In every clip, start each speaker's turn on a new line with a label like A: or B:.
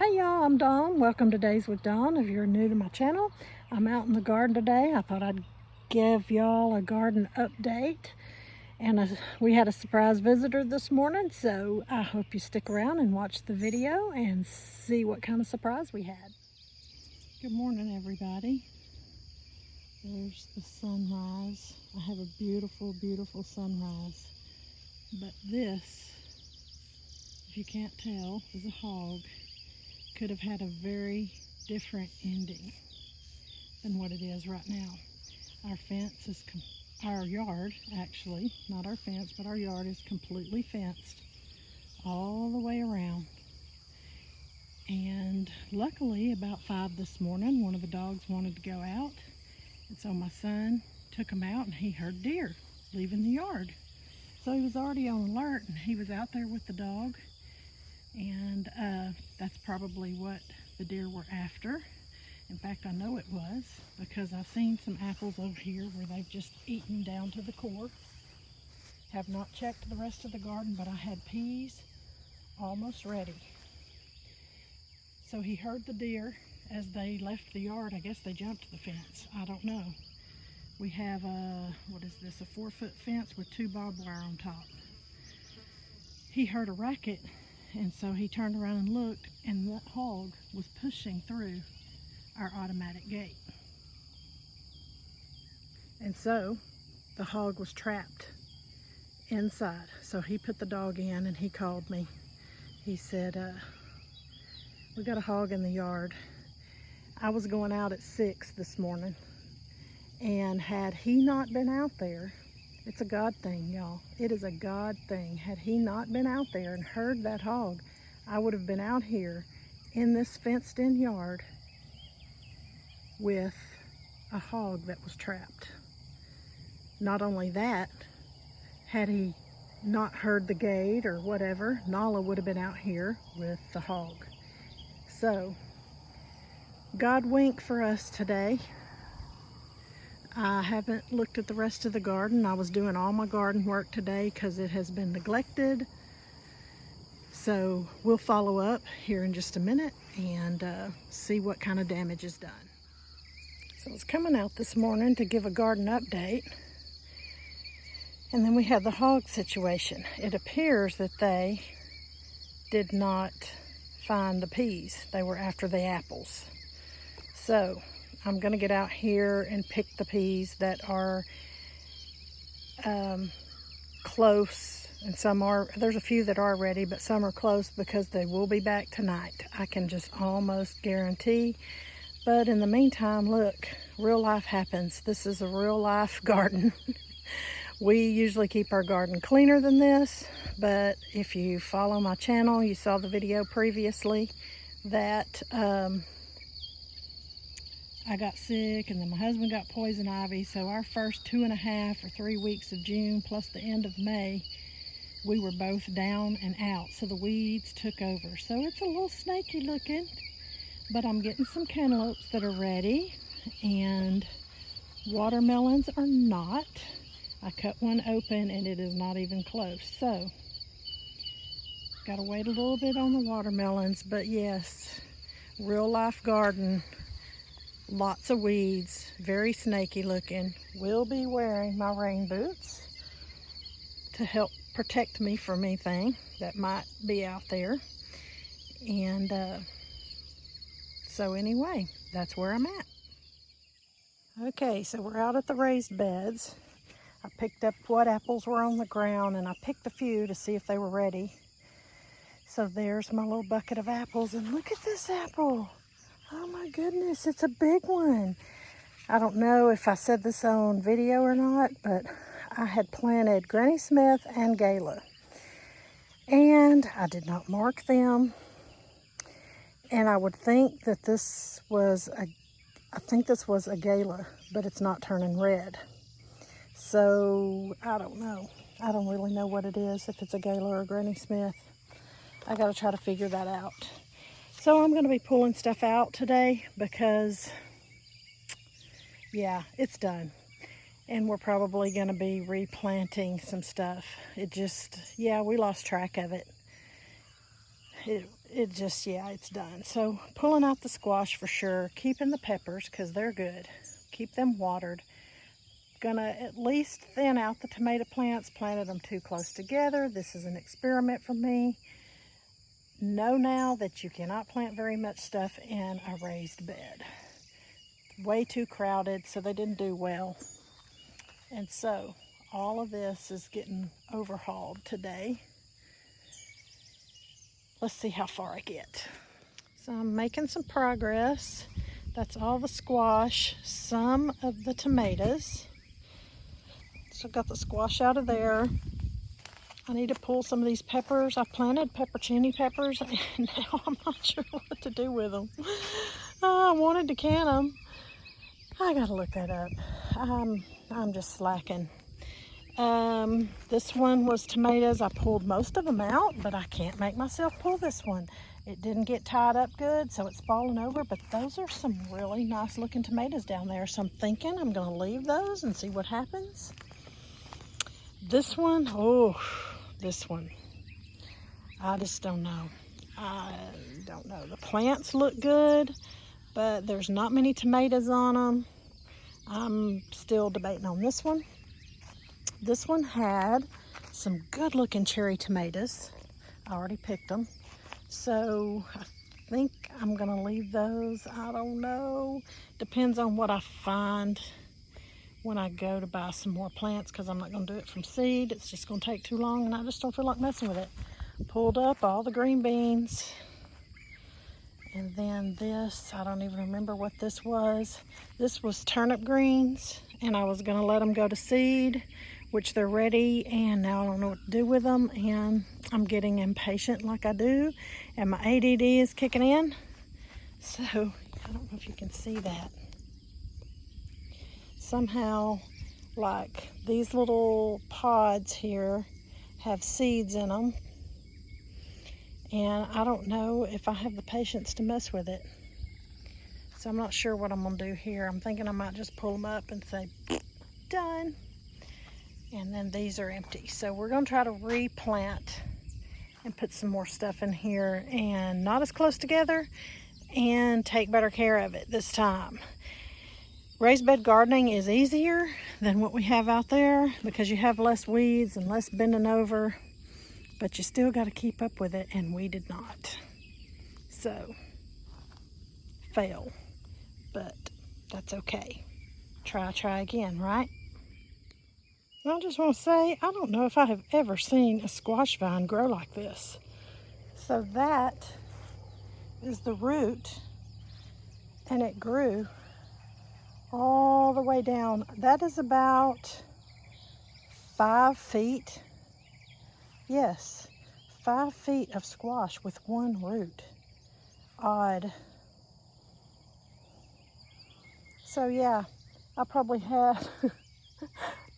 A: Hey y'all, I'm Dawn. Welcome to Days with Dawn. If you're new to my channel, I'm out in the garden today. I thought I'd give y'all a garden update. And we had a surprise visitor this morning, so I hope you stick around and watch the video and see what kind of surprise we had. Good morning, everybody. There's the sunrise. I have a beautiful, beautiful sunrise. But this, if you can't tell, is a hog. Could have had a very different ending than what it is right now. Our fence is, our yard actually, not our fence, but our yard is completely fenced all the way around. And luckily about 5 this morning, one of the dogs wanted to go out. And so my son took him out and he heard deer leaving the yard. So he was already on alert and he was out there with the dog. And that's probably what the deer were after. In fact, I know it was because I've seen some apples over here where they've just eaten down to the core. Have not checked the rest of the garden, but I had peas almost ready. So he heard the deer as they left the yard. I guess they jumped the fence. I don't know. We have a, what is this, a 4-foot fence with 2 barbed wire on top. He heard a racket. And so he turned around and looked, and that hog was pushing through our automatic gate. And so the hog was trapped inside. So he put the dog in and he called me. He said, we got a hog in the yard. I was going out at 6 this morning, and had he not been out there, it's a God thing, y'all. It is a God thing. Had he not been out there and heard that hog, I would have been out here in this fenced-in yard with a hog that was trapped. Not only that, had he not heard the gate or whatever, Nala would have been out here with the hog. So, God winked for us today. I haven't looked at the rest of the garden. I was doing all my garden work today because it has been neglected. So we'll follow up here in just a minute and see what kind of damage is done. So I was coming out this morning to give a garden update. And then we had the hog situation. It appears that they did not find the peas. They were after the apples. So I'm going to get out here and pick the peas that are close, and some are, there's a few that are ready, but some are close because they will be back tonight. I can just almost guarantee. But in the meantime, look, real life happens. This is a real life garden. We usually keep our garden cleaner than this, but if you follow my channel, you saw the video previously that I got sick, and then my husband got poison ivy. So our first 2.5 or 3 weeks of June plus the end of May, we were both down and out. So the weeds took over. So it's a little snaky looking, but I'm getting some cantaloupes that are ready, and watermelons are not. I cut one open and it is not even close. So got to wait a little bit on the watermelons, but yes, real life garden. Lots of weeds, very snaky looking. Will be wearing my rain boots to help protect me from anything that might be out there. And so anyway, that's where I'm at. Okay, so we're out at the raised beds. I picked up what apples were on the ground, and I picked a few to see if they were ready. So there's my little bucket of apples, and look at this apple. Oh my goodness, it's a big one. I don't know if I said this on video or not, but I had planted Granny Smith and Gala. And I did not mark them. And I would think that this was a Gala, but it's not turning red. So I don't know. I don't really know what it is, if it's a Gala or a Granny Smith. I gotta try to figure that out. So I'm going to be pulling stuff out today because, yeah, it's done. And we're probably going to be replanting some stuff. It just, yeah, we lost track of it. it just, yeah, it's done. So pulling out the squash for sure, keeping the peppers because they're good. Keep them watered. Gonna at least thin out the tomato plants, planted them too close together. This is an experiment for me. Know now that you cannot plant very much stuff in a raised bed. Way too crowded, so they didn't do well. And so all of this is getting overhauled today. Let's see how far I get. So I'm making some progress. That's all the squash, some of the tomatoes. So I've got the squash out of there. I need to pull some of these peppers. I planted peppercini peppers and now I'm not sure what to do with them. I wanted to can them. I gotta look that up. I'm just slacking. This one was tomatoes. I pulled most of them out, but I can't make myself pull this one. It didn't get tied up good, so it's falling over, but those are some really nice looking tomatoes down there. So I'm thinking I'm gonna leave those and see what happens. This one, oh, this one, I just don't know. I don't know. The plants look good, but there's not many tomatoes on them. I'm still debating on this one. This one had some good looking cherry tomatoes. I already picked them. So I think I'm gonna leave those. I don't know. Depends on what I find when I go to buy some more plants, because I'm not gonna do it from seed. It's just gonna take too long and I just don't feel like messing with it. Pulled up all the green beans. And then this, I don't even remember what this was. This was turnip greens, and I was gonna let them go to seed, which they're ready, and now I don't know what to do with them, and I'm getting impatient like I do, and my ADD is kicking in. So, I don't know if you can see that. Somehow, like these little pods here have seeds in them, and I don't know if I have the patience to mess with it. So I'm not sure what I'm gonna do here. I'm thinking I might just pull them up and say, done. And then these are empty. So we're gonna try to replant and put some more stuff in here, and not as close together, and take better care of it this time. Raised bed gardening is easier than what we have out there because you have less weeds and less bending over, but you still got to keep up with it, and we did not. So, fail, but that's okay. Try again, right? I just want to say, I don't know if I have ever seen a squash vine grow like this. So that is the root, and it grew all the way down. That is about 5 feet. Yes, 5 feet of squash with one root. Odd. So yeah, I probably had,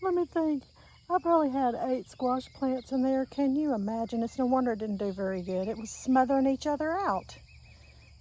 A: let me think, I probably had 8 squash plants in there. Can you imagine? It's no wonder it didn't do very good. It was smothering each other out.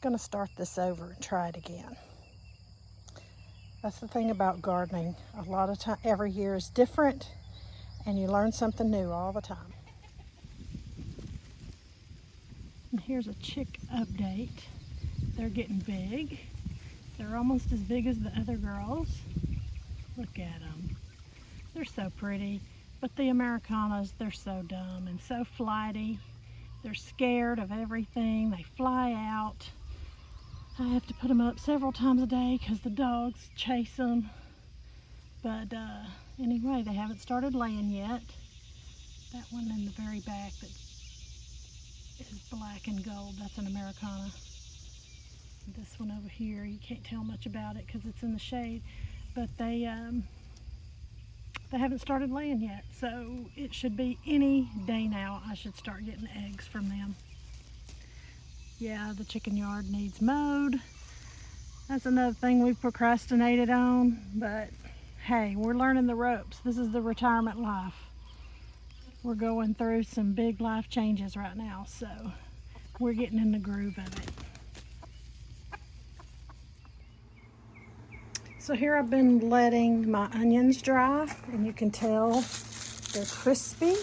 A: Gonna start this over and try it again. That's the thing about gardening. A lot of time, every year is different, and you learn something new all the time. And here's a chick update. They're getting big. They're almost as big as the other girls. Look at them. They're so pretty. But the Americanas, they're so dumb and so flighty. They're scared of everything. They fly out. I have to put them up several times a day because the dogs chase them. But anyway, they haven't started laying yet. That one in the very back that is black and gold, that's an Americana. This one over here, you can't tell much about it because it's in the shade. But they haven't started laying yet. So it should be any day now I should start getting eggs from them. Yeah, the chicken yard needs mowed. That's another thing we've procrastinated on, but hey, we're learning the ropes. This is the retirement life. We're going through some big life changes right now, so we're getting in the groove of it. So here I've been letting my onions dry, and you can tell they're crispy.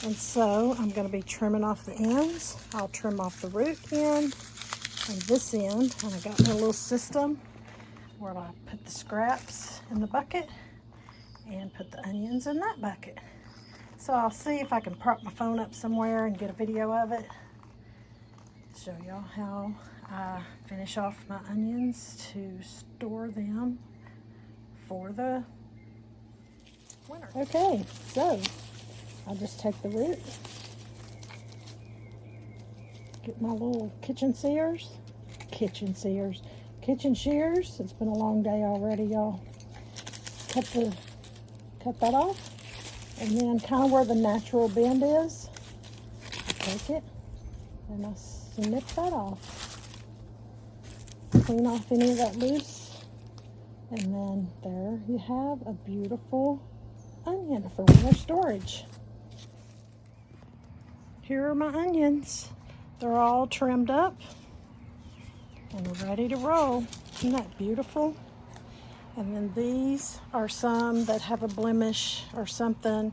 A: And so I'm going to be trimming off the ends. I'll trim off the root end and this end. And I got my little system where I put the scraps in the bucket and put the onions in that bucket. So I'll see if I can prop my phone up somewhere and get a video of it. Show y'all how I finish off my onions to store them for the winter. Okay, so I'll just take the root, get my little kitchen shears. It's been a long day already, y'all. Cut that off, and then kind of where the natural bend is, I take it and I snip that off. Clean off any of that loose, and then there you have a beautiful onion for winter storage. Here are my onions. They're all trimmed up and ready to roll. Isn't that beautiful? And then these are some that have a blemish or something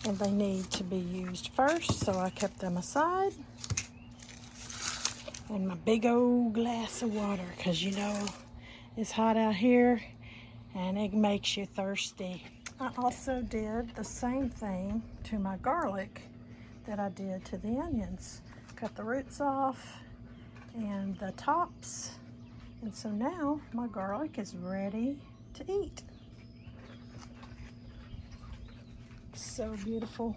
A: and they need to be used first, so I kept them aside. And my big old glass of water, because you know it's hot out here and it makes you thirsty. I also did the same thing to my garlic that I did to the onions. Cut the roots off and the tops. And so now my garlic is ready to eat. So beautiful.